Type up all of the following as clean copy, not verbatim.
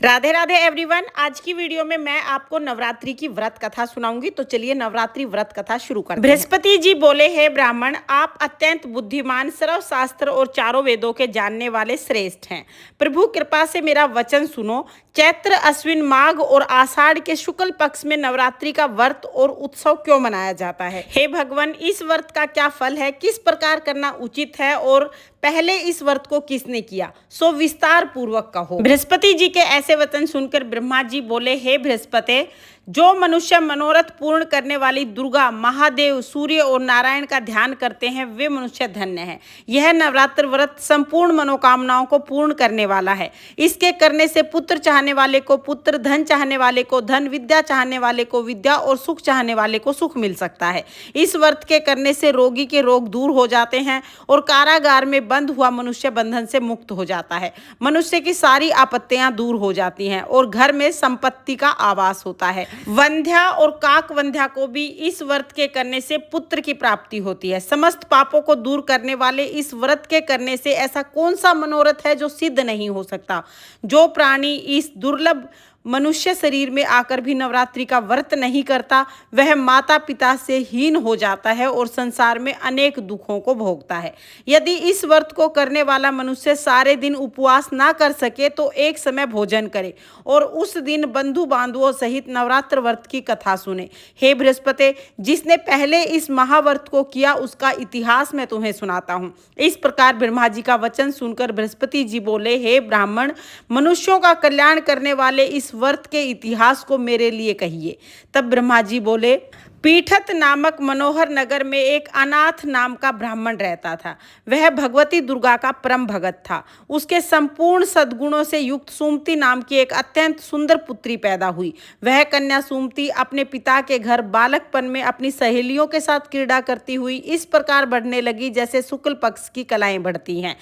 Radhe Radhe everyone. आज की video में मैं आपको नवरात्रि की व्रत कथा सुनाऊंगी। तो चलिए नवरात्रि व्रत कथा शुरू करते हैं। बृहस्पति जी बोले, हे ब्राह्मण, आप अत्यंत बुद्धिमान, सर्वशास्त्र और चारों वेदों के जानने वाले श्रेष्ठ हैं। प्रभु कृपा से मेरा वचन सुनो। चैत्र, अश्विन, माघ और आषाढ़ के शुक्ल पक्ष में नवरात्रि का व्रत और उत्सव क्यों मनाया जाता है? हे भगवान, इस व्रत का क्या फल है, किस प्रकार करना उचित है और पहले इस व्रत को किसने किया, सो विस्तार पूर्वक कहो। बृहस्पति जी के ऐसे वचन सुनकर ब्रह्मा जी बोले, हे बृहस्पति, जो मनुष्य मनोरथ पूर्ण करने वाली दुर्गा, महादेव, सूर्य और नारायण का ध्यान करते हैं वे मनुष्य धन्य हैं। यह नवरात्र व्रत संपूर्ण मनोकामनाओं को पूर्ण करने वाला है। इसके करने से पुत्र चाहने वाले को पुत्र, धन चाहने वाले को धन, विद्या चाहने वाले को विद्या और सुख चाहने वाले को सुख मिल सकता है। इस व्रत के करने से रोगी के रोग दूर हो जाते हैं और कारागार में बंद हुआ मनुष्य बंधन से मुक्त हो जाता है। मनुष्य की सारी आपत्तियां दूर हो जाती हैं और घर में संपत्ति का आवास होता है। वंध्या और काक वंध्या को भी इस व्रत के करने से पुत्र की प्राप्ति होती है। समस्त पापों को दूर करने वाले इस व्रत के करने से ऐसा कौन सा मनोरथ है जो सिद्ध नहीं हो सकता? जो प्राणी इस दुर्लभ मनुष्य शरीर में आकर भी नवरात्रि का व्रत नहीं करता, वह माता पिता से हीन हो जाता है और संसार में अनेक दुखों को भोगता है। यदि इस व्रत को करने वाला मनुष्य सारे दिन उपवास ना कर सके तो एक समय भोजन करे और उस दिन बंधु बांधवों सहित नवरात्र व्रत की कथा सुने। हे बृहस्पति, जिसने पहले इस महाव्रत को किया उसका इतिहास मैं तुम्हें सुनाता हूँ। इस प्रकार ब्रह्मा जी का वचन सुनकर बृहस्पति जी बोले, हे ब्राह्मण, मनुष्यों का कल्याण करने वाले इस व्रत के इतिहास को मेरे लिए कहिए। तब ब्रह्मा जी बोले, पीठत नामक मनोहर नगर में एक अनाथ नाम का ब्राह्मण रहता था। वह भगवती दुर्गा का परम भगत था। उसके संपूर्ण सद्गुणों से युक्त सुमति नाम की एक अत्यंत सुंदर पुत्री पैदा हुई। वह कन्या सुमति अपने पिता के घर बालकपन में अपनी सहेलियों के साथ क्रीड़ा करती हुई इस प्रकार बढ़ने लगी जैसे शुक्ल पक्ष की कलाएं बढ़ती हैं।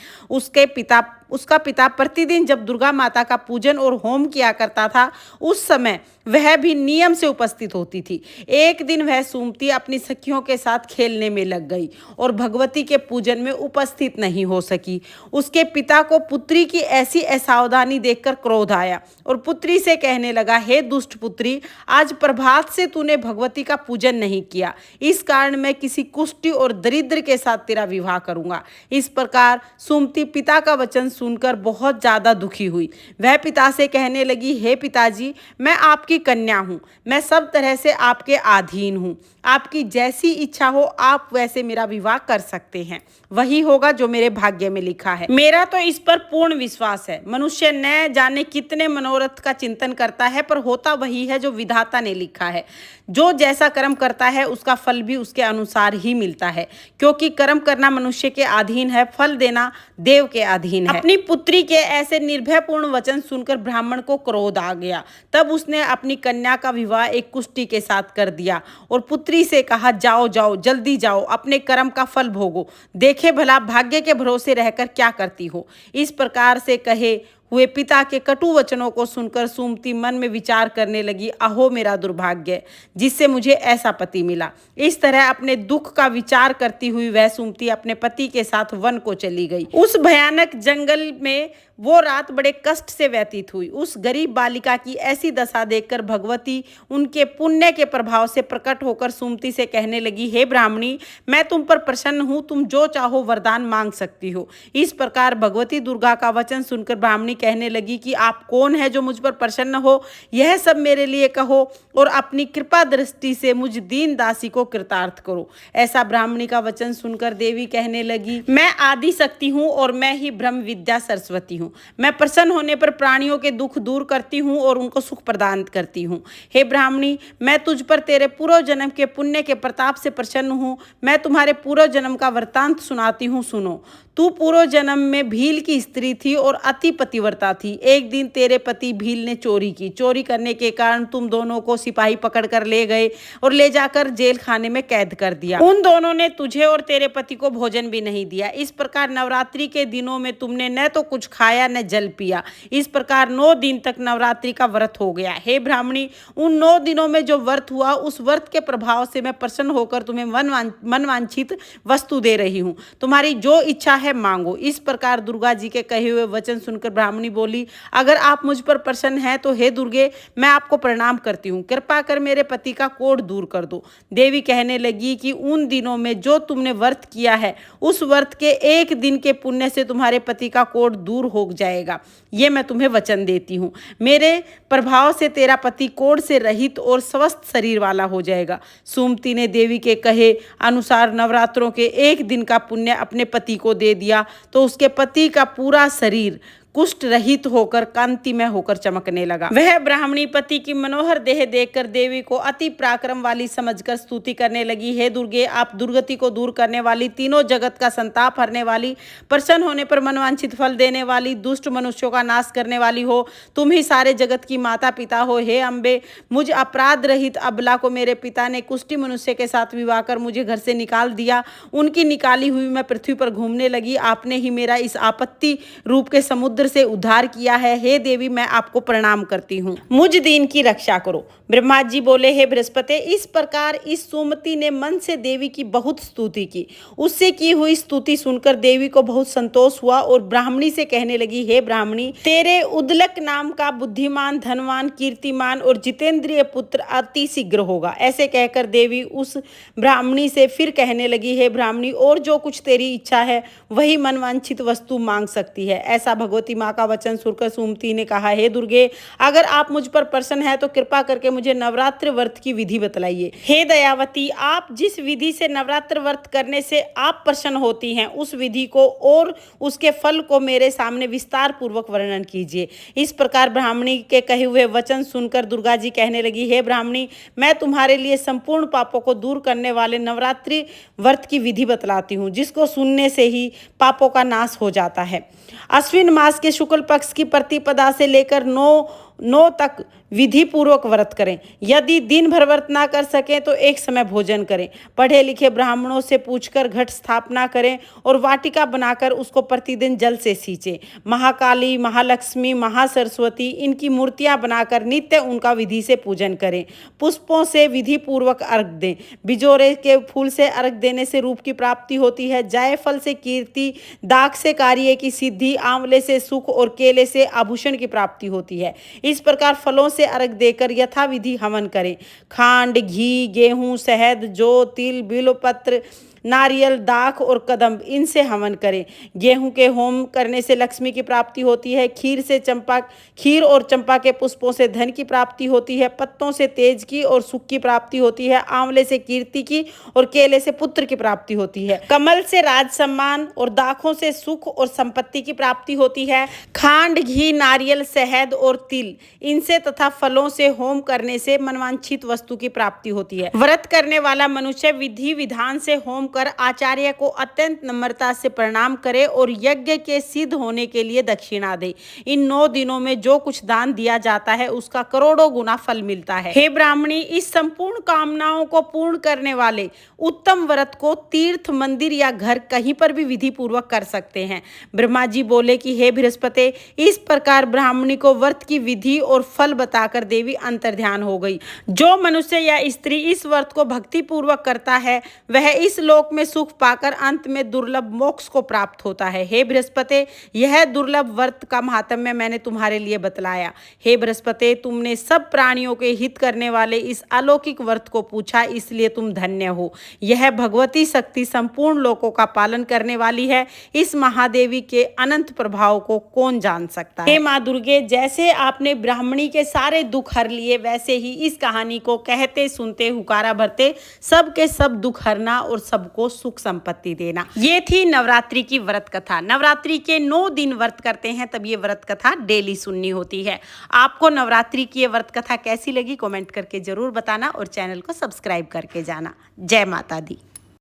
उसका पिता प्रतिदिन जब दुर्गा माता का पूजन और होम किया करता था, उस समय वह भी नियम से उपस्थित होती थी। एक दिन वह सुमति अपनी सखियों के साथ खेलने में लग गई और भगवती के पूजन में उपस्थित नहीं हो सकी। उसके पिता को पुत्री की ऐसी असावधानी देखकर क्रोध आया और पुत्री से कहने लगा, हे दुष्ट पुत्री, आज प्रभात से तूने भगवती का पूजन नहीं किया। इस कारण मैं किसी कुष्ठी और दरिद्र के साथ तेरा विवाह करूंगा। इस प्रकार सुमति पिता का वचन सुनकर बहुत ज्यादा दुखी हुई। वह पिता से कहने लगी, हे पिताजी, मैं आपकी कन्या हूं। मैं सब तरह से आपके अधीन हूं। आपकी जैसी इच्छा हो आप वैसे मेरा विवाह कर सकते हैं। वही होगा जो मेरे भाग्य में लिखा है। मेरा तो इस पर पूर्ण विश्वास है। मनुष्य न जाने कितने मनोरथ का चिंतन करता है, पर होता वही है जो विधाता ने लिखा है। जो जैसा कर्म करता है उसका फल भी उसके अनुसार ही मिलता है, क्योंकि कर्म करना मनुष्य के अधीन है, फल देना देव के अधीन है। अपनी पुत्री के ऐसे निर्भयपूर्ण वचन सुनकर ब्राह्मण को क्रोध आ गया। तब उसने अपनी कन्या का विवाह एक कुष्ठी के साथ कर दिया और पुत्री से कहा, जाओ जाओ, जल्दी जाओ, अपने कर्म का फल भोगो, देखे भला भाग्य के भरोसे रहकर क्या करती हो। इस प्रकार से कहे हुए पिता के कटु वचनों को सुनकर सुमति मन में विचार करने लगी, अहो मेरा दुर्भाग्य, जिससे मुझे ऐसा पति मिला। इस तरह अपने दुख का विचार करती हुई वह सुमति अपने पति के साथ वन को चली गई। उस भयानक जंगल में वो रात बड़े कष्ट से व्यतीत हुई। उस गरीब बालिका की ऐसी दशा देखकर भगवती उनके पुण्य के प्रभाव से प्रकट होकर सुमति से कहने लगी, हे ब्राह्मणी, मैं तुम पर प्रसन्न हूँ, तुम जो चाहो वरदान मांग सकती हो। इस प्रकार भगवती दुर्गा का वचन सुनकर ब्राह्मणी कहने लगी कि आप कौन है जो मुझ पर प्रसन्न हो? यह सब मेरे लिए कहो और अपनी कृपा दृष्टि से मुझ दीन दासी को कृतार्थ करो। ऐसा ब्राह्मणी का वचन सुनकर देवी कहने लगी, मैं आदि शक्ति हूँ और मैं ही ब्रह्म विद्या सरस्वती हूँ। मैं प्रसन्न होने पर प्राणियों के दुख दूर करती हूँ और उनको सुख प्रदान करती हूँ। हे ब्राह्मणी, मैं तुझ पर तेरे पूर्व जन्म के पुण्य के प्रताप से प्रसन्न हूँ। मैं तुम्हारे पूर्व जन्म का वृत्तांत सुनाती हूँ, सुनो। तू पूर्व जन्म में भील की स्त्री थी और अति पतिव्रता थी। एक दिन तेरे पति भील ने चोरी की। चोरी करने के कारण तुम दोनों को सिपाही पकड़ कर ले गए और ले जाकर जेल खाने में कैद कर दिया। उन दोनों ने तुझे और तेरे पति को भोजन भी नहीं दिया। इस प्रकार नवरात्रि के दिनों में तुमने न तो कुछ खाया न जल पिया। इस प्रकार 9 दिन तक नवरात्रि का व्रत हो गया। हे ब्राह्मणी, उन 9 दिनों में जो व्रत हुआ उस व्रत के प्रभाव से मैं प्रसन्न होकर तुम्हें मनवांछित वस्तु दे रही हूँ। तुम्हारी जो इच्छा है मांगो। इस प्रकार दुर्गा जी के कहे हुए वचन सुनकर ब्राह्मणी बोली, अगर आप मुझ पर प्रसन्न हैं तो हे दुर्गे, मैं आपको प्रणाम करती हूँ, कृपा कर मेरे पति का कोढ़ दूर कर दो। देवी कहने लगी कि उन दिनों में जो तुमने व्रत किया है, उस व्रत के एक दिन के पुण्य से तुम्हारे पति का कोढ़ दूर हो जाएगा, ये मैं तुम्हें वचन देती हूँ। मेरे प्रभाव से तेरा पति कोढ़ से रहित और स्वस्थ शरीर वाला हो जाएगा। सुमति ने देवी के कहे अनुसार नवरात्रों के एक दिन का पुण्य अपने पति को दे दिया तो उसके पति का पूरा शरीर कुष्ठ रहित होकर कांतिमय होकर चमकने लगा। वह ब्राह्मणी पति की मनोहर देह देखकर देवी को अति पराक्रम वाली समझकर स्तुति करने लगी। हे दुर्गे, आप दुर्गति को दूर करने वाली, तीनों जगत का संताप हरने वाली, प्रसन्न होने पर मनवांछित फल देने वाली, दुष्ट मनुष्यों का नाश करने वाली हो। तुम ही सारे जगत की माता पिता हो। हे अम्बे, मुझ अपराध रहित अबला को मेरे पिता ने कुष्ठी मनुष्य के साथ विवाह कर मुझे घर से निकाल दिया। उनकी निकाली हुई मैं पृथ्वी पर घूमने लगी। आपने ही मेरा इस आपत्ति रूप के समुद्र से उद्धार किया है। हे देवी, मैं आपको प्रणाम करती हूँ, मुझ दीन की रक्षा करो। ब्रह्मा जी बोले, हे बृहस्पति, इस प्रकार इस सुमति ने मन से देवी की बहुत स्तुति की। उससे की हुई स्तुति सुनकर देवी को बहुत संतोष हुआ और ब्राह्मणी से कहने लगी, हे ब्राह्मणी, तेरे उद्लक नाम का बुद्धिमान, धनवान, कीर्तिमान और जितेंद्रिय पुत्र अति शीघ्र होगा। ऐसे कहकर देवी उस ब्राह्मणी से फिर कहने लगी, हे ब्राह्मणी, और जो कुछ तेरी इच्छा है वही मनवांछित वस्तु मांग सकती है। ऐसा भगवती माँ का वचन सुनकर सुमति ने कहा, हे दुर्गे, अगर आप मुझ पर प्रसन्न है तो कृपा करके मुझे नवरात्र व्रत की विधि बतलाइए। हे दयावती, आप जिस विधि से नवरात्र व्रत करने से आप प्रसन्न होती हैं, उस विधि को और उसके फल को मेरे सामने विस्तार पूर्वक वर्णन कीजिए। इस प्रकार ब्राह्मणी के कहे हुए वचन सुनकर दुर्गा जी कहने लगी, हे ब्राह्मणी, मैं तुम्हारे लिए संपूर्ण पापों को दूर करने वाले नवरात्रि व्रत की विधि बतलाती हूँ, जिसको सुनने से ही पापों का नाश हो जाता है। अश्विन मास के शुक्ल पक्ष की प्रतिपदा से लेकर 9 तक विधि पूर्वक व्रत करें। यदि दिन भर व्रत ना कर सकें तो एक समय भोजन करें। पढ़े लिखे ब्राह्मणों से पूछकर घट स्थापना करें और वाटिका बनाकर उसको प्रतिदिन जल से सींचें। महाकाली, महालक्ष्मी, महासरस्वती, इनकी मूर्तियां बनाकर नित्य उनका विधि से पूजन करें। पुष्पों से विधि पूर्वक अर्घ दें। बिजोरे के फूल से अर्घ देने से रूप की प्राप्ति होती है। जायफल से कीर्ति, दाख से कार्य की सिद्धि, आंवले से सुख और केले से आभूषण की प्राप्ति होती है। इस प्रकार फलों से अर्घ देकर यथाविधि हवन करें। खांड, घी, गेहूं, शहद, जौ, तिल, बिल्वपत्र, नारियल, दाख और कदम्ब, इनसे हवन करें। गेहूं के होम करने से लक्ष्मी की प्राप्ति होती है। खीर और चंपा के पुष्पों से धन की प्राप्ति होती है। पत्तों से तेज की और सुख की प्राप्ति होती है। आंवले से कीर्ति की और केले से पुत्र की प्राप्ति होती है। कमल से राज सम्मान और दाखों से सुख और संपत्ति की प्राप्ति होती है। खांड, घी, नारियल, शहद और तिल, इनसे तथा फलों से होम करने से मनवांछित वस्तु की प्राप्ति होती है। व्रत करने वाला मनुष्य विधि विधान से होम कर आचार्य को अत्यंत नम्रता से प्रणाम करे और यज्ञ के सिद्ध होने के लिए दक्षिणा दे। इन 9 दिनों में जो कुछ दान दिया जाता है उसका करोड़ों गुना फल मिलता है। हे ब्राह्मणी, इस संपूर्ण कामनाओं को पूर्ण करने वाले उत्तम व्रत को तीर्थ, मंदिर या घर कहीं पर भी विधि पूर्वक कर सकते हैं। ब्रह्मा जी बोले कि हे बृहस्पति, इस प्रकार ब्राह्मणी को व्रत की विधि और फल बताकर देवी अंतर्ध्यान हो गई। जो मनुष्य या स्त्री इस व्रत को भक्ति पूर्वक करता है वह इस लोक में सुख पाकर अंत में दुर्लभ मोक्ष को प्राप्त होता है। हे बृहस्पति, यह दुर्लभ व्रत का महात्म्य मैंने तुम्हारे लिए बतलाया। हे बृहस्पति, तुमने सब प्राणियों के हित करने वाले इस अलौकिक व्रत को पूछा, इसलिए तुम धन्य हो। यह भगवती शक्ति संपूर्ण लोकों का पालन करने वाली है। इस महादेवी के अनंत प्रभाव को कौन जान सकता है। हे माँ दुर्गे, जैसे आपने ब्राह्मणी के सारे दुख हर लिए, वैसे ही इस कहानी को कहते सुनते हुकारा भरते सबके सब दुख हरना और सबको सुख संपत्ति देना। ये थी नवरात्रि की व्रत कथा। नवरात्रि के 9 दिन व्रत करते हैं, तब ये व्रत कथा डेली सुननी होती है। आपको नवरात्रि की ये व्रत कथा कैसी लगी कमेंट करके जरूर बताना और चैनल को सब्सक्राइब करके जाना। जय माता दी।